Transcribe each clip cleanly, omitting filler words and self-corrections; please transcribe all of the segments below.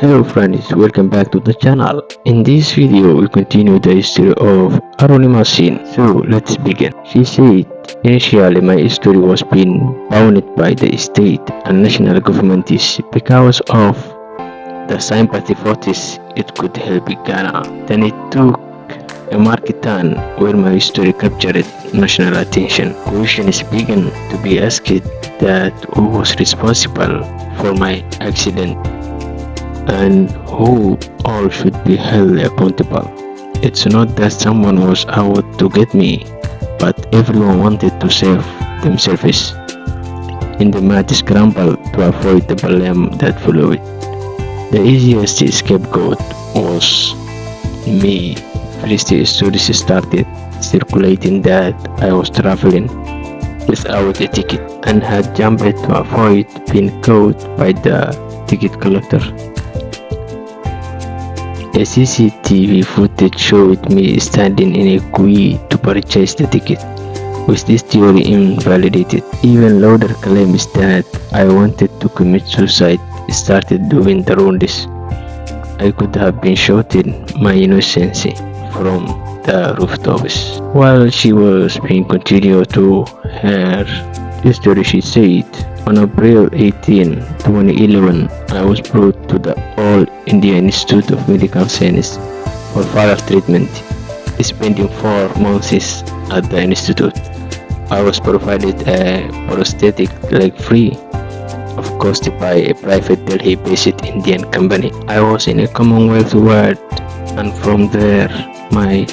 Hello friends, welcome back to the channel. In this video, we continue the history of Arunima scene. So let's begin. She said, initially my story was being bounded by the state and national governments because of the sympathy forces it could help Ghana. Then it took a market turn where my story captured national attention. Questions began to be asked that who was responsible for my accident and who all should be held accountable. It's not that someone was out to get me, but everyone wanted to save themselves. In the mad scramble to avoid the blame that followed, the easiest scapegoat was me. First stories started circulating that I was traveling without a ticket and had jumped to avoid being caught by the ticket collector. A CCTV footage showed me standing in a queue to purchase the ticket. With this theory invalidated, even louder claims that I wanted to commit suicide started doing the rounds. I could have been shouting my innocence from the rooftops. While she was being continued to her story, she said, on April 18, 2011, I was brought to the All India Institute of Medical Science for further treatment. Spending 4 months at the institute, I was provided a prosthetic leg free of cost by a private Delhi-based Indian company. I was in a Commonwealth ward, and from there, my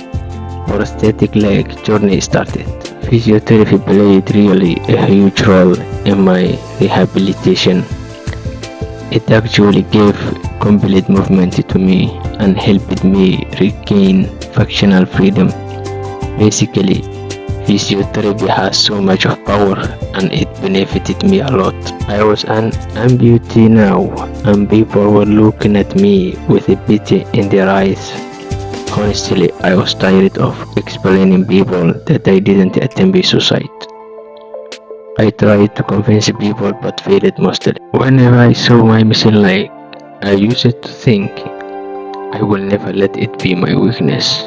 prosthetic leg journey started. Physiotherapy played really a huge role in my rehabilitation. It actually gave complete movement to me and helped me regain functional freedom. Basically, physiotherapy has so much of power and it benefited me a lot. I was an amputee now and people were looking at me with a pity in their eyes. Honestly, I was tired of explaining people that I didn't attempt suicide. I tried to convince people but failed mostly. Whenever I saw my missing leg, I used to think, I will never let it be my weakness.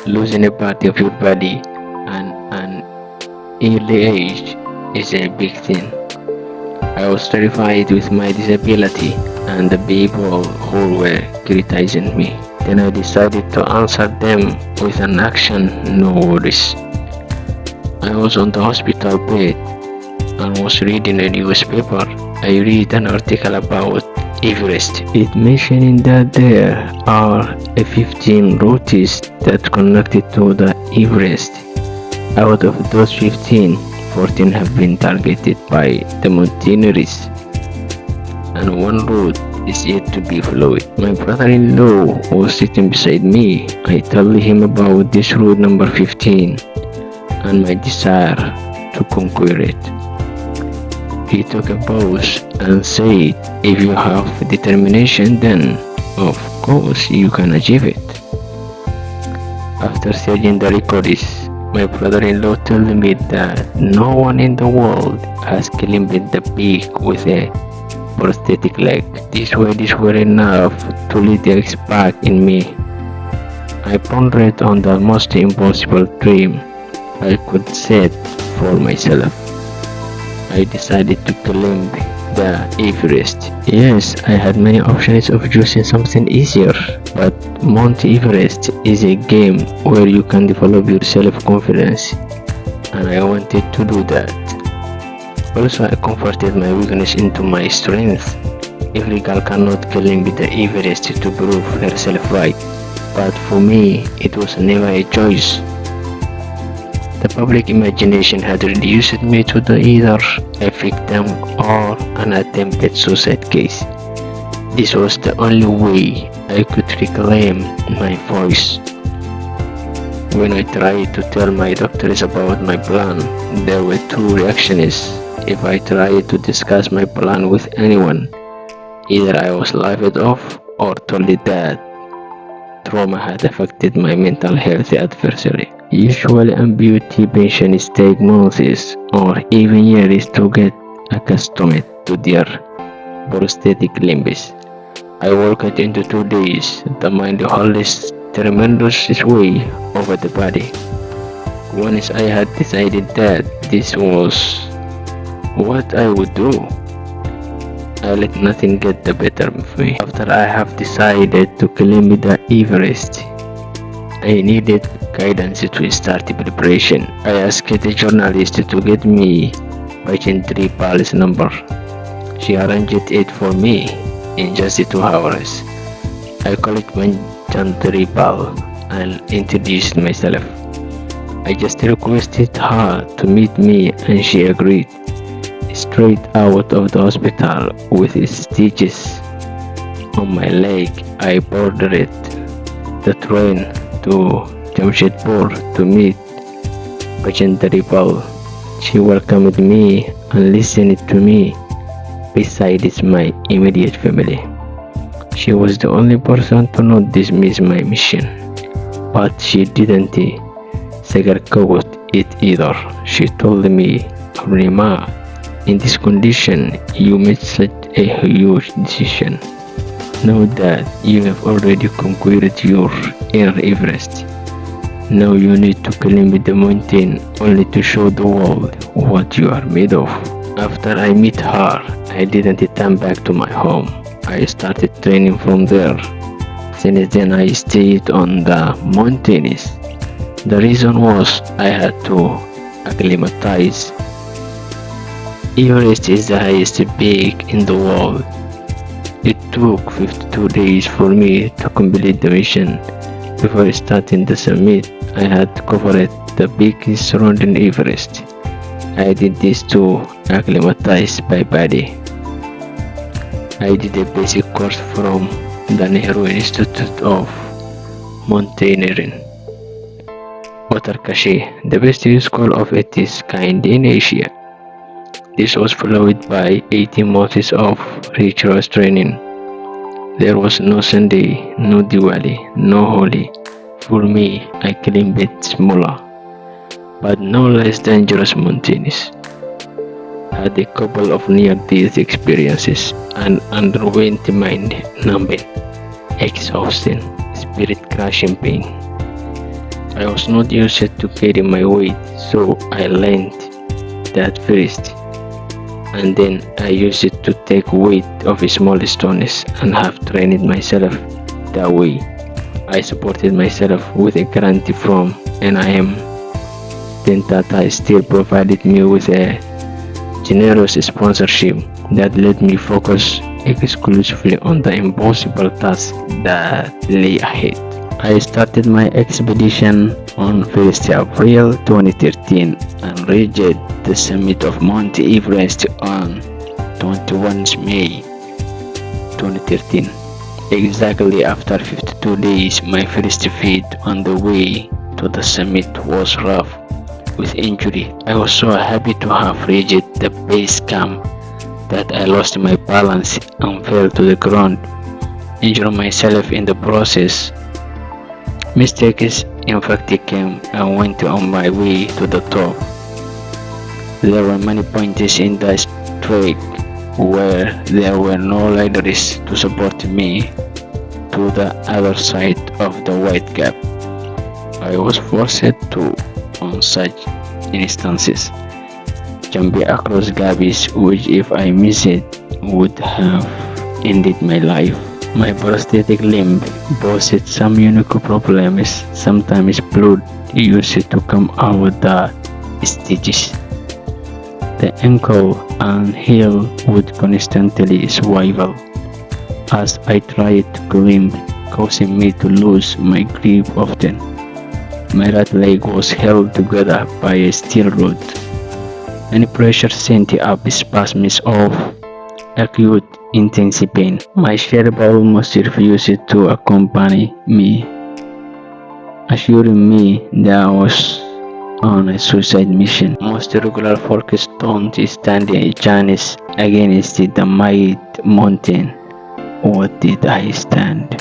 Losing a part of your body at an early age is a big thing. I was terrified with my disability and the people who were criticizing me. Then I decided to answer them with an action, no worries. I was on the hospital bed and was reading a newspaper. I read an article about Everest. It mentioned that there are 15 routes that connected to the Everest. Out of those 15, 14 have been targeted by the mountaineers, and one route is yet to be followed. My brother-in-law was sitting beside me. I told him about this route number 15 and my desire to conquer it. He took a pause and said, if you have determination, then of course you can achieve it. After searching the records, my brother-in-law told me that no one in the world has climbed the peak with a prosthetic leg. These words were enough to lead the spark in me. I pondered on the most impossible dream I could set for myself. I decided to climb the Everest. Yes, I had many options of choosing something easier, but Mount Everest is a game where you can develop your self-confidence, and I wanted to do that. Also, I converted my weakness into my strength. Every girl cannot climb the Everest to prove herself right, but for me, it was never a choice. The public imagination had reduced me to either a victim or an attempted suicide case. This was the only way I could reclaim my voice. When I tried to tell my doctors about my plan, there were two reactions. If I tried to discuss my plan with anyone, either I was laughed off or told that trauma had affected my mental health adversely. Usually amputee patients take months or even years to get accustomed to their prosthetic limbs. I worked into 2 days. The mind holds tremendous sway over the body. Once I had decided that this was what I would do, I let nothing get the better of me. After I have decided to climb the Everest, I needed guidance to start the preparation. I asked the journalist to get me patient Tripal's number. She arranged it for me in just 2 hours. I called Manjan Tripal and introduced myself. I just requested her to meet me and she agreed. Straight out of the hospital with stitches on my leg, I boarded the train to Jamshedpur to meet Patient Tripal. She welcomed me and listened to me besides my immediate family. She was the only person to not dismiss my mission, but she didn't sugarcoat it either. She told me, Arunima, in this condition, you made such a huge decision. Know that you have already conquered your inner Everest. Now you need to climb the mountain only to show the world what you are made of. After I met her, I didn't turn back to my home. I started training from there. Since then I stayed on the mountains. The reason was I had to acclimatize. Everest is the highest peak in the world. It took 52 days for me to complete the mission. Before starting the summit, I had covered the peaks surrounding Everest. I did this to acclimatize my body. I did a basic course from the Nehru Institute of Mountaineering, Uttarkashi, the best school of its kind in Asia. This was followed by 18 months of rigorous training. There was no Sunday, no Diwali, no Holi. For me, I climbed smaller, but no less dangerous mountains. Had a couple of near-death experiences and underwent mind-numbing, exhausting, spirit-crushing pain. I was not used to carry my weight, so I learned that first, and then I used it to take weight of small stones and have trained myself that way. I supported myself with a grant from NIM. Then Tata still provided me with a generous sponsorship that let me focus exclusively on the impossible task that lay ahead. I started my expedition on 1st April 2013 and reached the summit of Mount Everest on 21 May 2013. Exactly after 52 days, my first feat on the way to the summit was rough with injury. I was so happy to have reached the base camp that I lost my balance and fell to the ground, injuring myself in the process. Mistakes in fact came and went on my way to the top. There were many points in the trek where there were no ladders to support me to the other side of the white gap. I was forced to, on such instances, jump across gaps which if I missed it would have ended my life. My prosthetic limb posed some unique problems. Sometimes blood used to come out the stitches. The ankle and heel would constantly swivel as I tried to climb, causing me to lose my grip often. My right leg was held together by a steel rod. Any pressure sent up spasms of acute intense pain. My Sherpa almost refused to accompany me, assuring me that I was on a suicide mission. Most regular folks don't stand a chance against the mighty mountain. What did I stand?